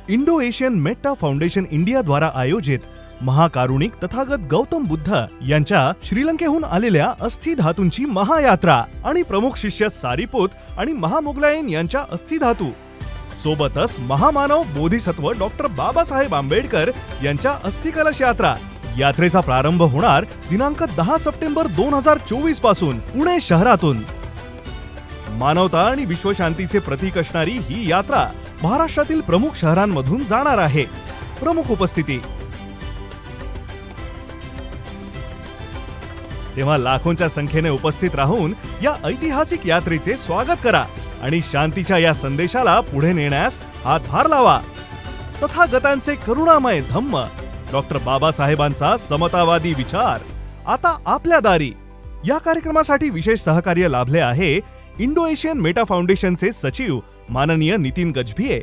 Indo Asian Metta foundation India द्वारा आयोजित महाकारुणिक तथागत गौतम बुद्ध यांच्या श्रीलंकेहून आलेल्या अस्थि धातूंची महायात्रा आणि प्रमुख शिष्य सारीपुत आणि महामोगलायन यांच्या अस्थि धातू सोबतच महामानव बोधिसत्व डॉक्टर बाबासाहेब आंबेडकर यांच्या अस्थि कलश यात्रा यात्रेचा प्रारंभ होणार दिनांक 10 सप्टेंबर 2024 पासून पुणे शहरातून। मानवता आणि विश्वशांतीचे प्रतीक असणारी ही यात्रा महाराष्ट्रातील प्रमुख शहरांमधून जाणार आहे। प्रमुख उपस्थिती तेव्हा लाखोंच्या संख्येने उपस्थित राहून या ऐतिहासिक यात्रेचे स्वागत करा आणि शांतीच्या या संदेशाला पुढे नेण्यास हातभार लावा। तथागतांचे करुणामय धम्म डॉक्टर बाबासाहेबांचा समतावादी विचार आता आपल्या दारी। या कार्यक्रमासाठी विशेष सहकार्य लाभले आहे इंडो एशियन मेटा फाउंडेशनचे सचिव माननीय नितीन गजभिये